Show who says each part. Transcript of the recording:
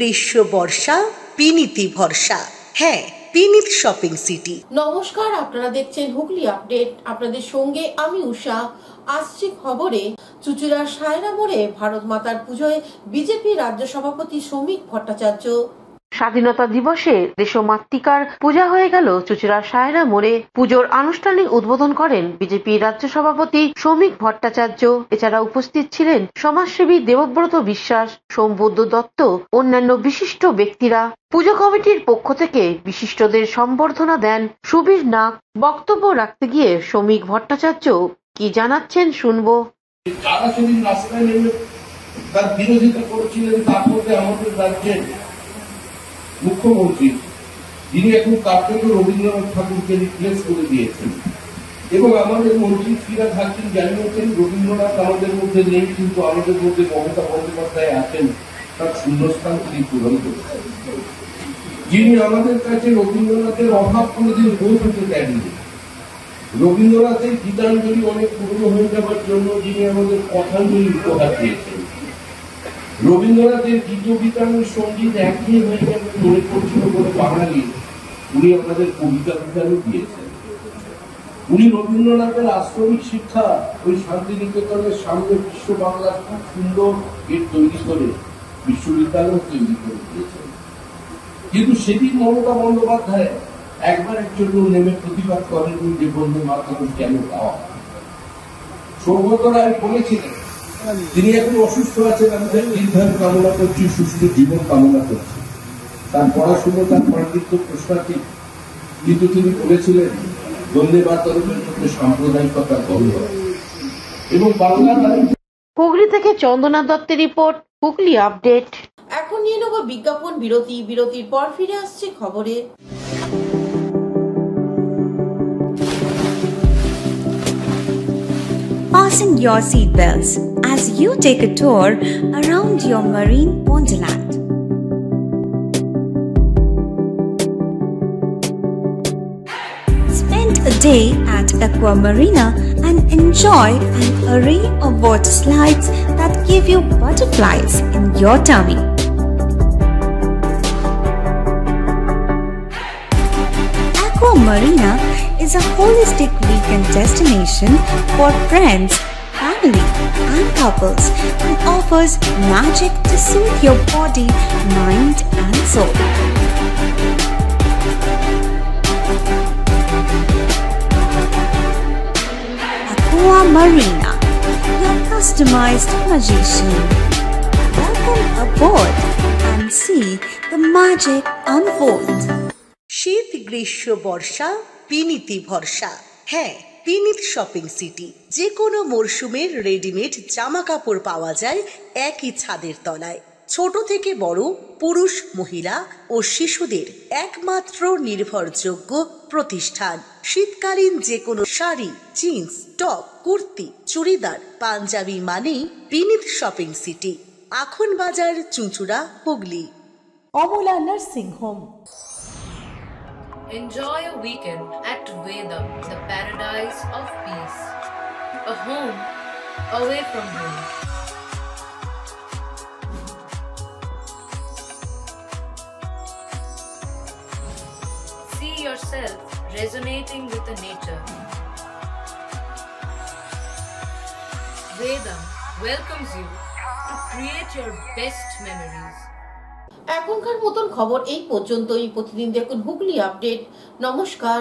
Speaker 1: গ্রীষ্ম বর্ষা পিনিতি ভরসা। হ্যাঁ, পিনিত শপিং সিটি।
Speaker 2: নমস্কার, আপনারা দেখছেন হুগলি আপডেট। আপনাদের সঙ্গে আমি উষা। আসছে খবরে, চুঁচুড়ার সায়রা মোড়ে ভারত মাতার পুজোয় বিজেপি রাজ্য সভাপতি শ্রমিক ভট্টাচার্য।
Speaker 3: স্বাধীনতা দিবসে দেশমাতৃকার পূজা হয়ে গেল চুঁচুড়ার সায়রা মোড়ে। পুজোর আনুষ্ঠানিক উদ্বোধন করেন বিজেপি রাজ্য সভাপতি শ্রমিক ভট্টাচার্য। এছাড়া উপস্থিত ছিলেন সমাজসেবী দেবব্রত বিশ্বাস, সোমবুদ্ধ দত্ত, অন্যান্য বিশিষ্ট ব্যক্তিরা। পুজো কমিটির পক্ষ থেকে বিশিষ্টদের সম্বর্ধনা দেন সুবীর নাগ। বক্তব্য রাখতে গিয়ে শ্রমিক ভট্টাচার্য কি জানাচ্ছেন শুনবো।
Speaker 4: যারা সেদিন রাস্তায় নেমে তার বিরোধিতা করেছিলেন, তার মধ্যে আমাদের রাজ্যের মুখ্যমন্ত্রী, যিনি এখন কার্যত রবীন্দ্রনাথ ঠাকুরকে রিপ্লেস করে দিয়েছেন, এবং আমাদের মন্ত্রী ফিরাদ হাকিম জানিয়েছেন রবীন্দ্রনাথ আমাদের মধ্যে নেই, কিন্তু আমাদের মধ্যে মমতা বন্দ্যোপাধ্যায় আছেন, তার শূন্যস্থান তিনি পূরণ করেছেন। যিনি আমাদের কাছে রবীন্দ্রনাথের অভাব কোনোদিন বোধ হতে দেননি। রবীন্দ্রনাথের গীতাঞ্জলি অনেক পুরনো হয়ে যাবার জন্য যিনি আমাদের কথাঞ্জলি উপহার দিয়েছেন। রবীন্দ্রনাথের গীত গীতাঞ্জলি সঙ্গীত একই হয়ে যাবে মনে করছিল বলে বাঙালি, উনি আমাদের কবিতা বিজ্ঞানও দিয়েছেন। উনি রবীন্দ্রনাথের আশ্রমিক শিক্ষা ওই শান্তিনিকেতনের সামনে বিশ্ব বাংলার খুব সুন্দর গেট তৈরি করে বিশ্ববিদ্যালয় তৈরি করে দিয়েছেন। কিন্তু সেদিন মমতা বন্দ্যোপাধ্যায় একবারের জন্য নেমে প্রতিবাদ করেননি যে বন্দে মাতরম কেন গাওয়া। সৌগত রায় বলেছিলেন তিনি এখন অসুস্থ আছেন, আমাদের দীর্ঘায়ু কামনা করছি, সুস্থ জীবন কামনা করছি। তার পড়াশুনো, তার পাণ্ডিত্য প্রশ্নাতীত, কিন্তু তিনি বলেছিলেন বন্দে মাতরমের মধ্যে সাম্প্রদায়িকতার গন্ধ এবং বাংলার।
Speaker 3: হুগলি থেকে চন্দনা দত্তের রিপোর্ট, হুগলি আপডেট।
Speaker 2: এখন নিয়ে নেব বিজ্ঞাপন বিরতি। বিরতির পর ফিরে আসছে খবরে।
Speaker 5: Fasten your seatbelts as you take a tour around your marine wonderland. Spend a day at Aqua Marina and enjoy an array of water slides that give you butterflies in your tummy. Aqua Marina is a holistic weekend destination for friends, family, and couples and offers magic to soothe your body, mind, and soul. Aqua Marina, your customized magician. Welcome aboard and see the magic unfold.
Speaker 1: শীত গ্রীষ্ম বর্ষা পিনিতি ভরসা। হ্যাঁ, পিনিত shopping city. যে কোনো মরশুমের readymade জামা কাপড় পাওয়া যায় একই ছাদের তলায়। ছোট থেকে বড়, পুরুষ, মহিলা ও শিশুদের একমাত্র নির্ভরযোগ্য প্রতিষ্ঠান। শীতকালীন যে কোনো শাড়ি, জিন্স, টপ, কুর্তি, চুড়িদার, পাঞ্জাবি মানেই পিনিত শপিং সিটি। আখন বাজার, চুঁচুড়া, Hooghly.
Speaker 6: Amala nursing home.
Speaker 7: Enjoy a weekend at Vedam, the paradise of peace. A home away from home. See yourself resonating with the nature. Vedam welcomes you to create your best memories.
Speaker 2: এখনকার মতন খবর এই পর্যন্তই। প্রতিদিন দেখুন হুগলি আপডেট। নমস্কার।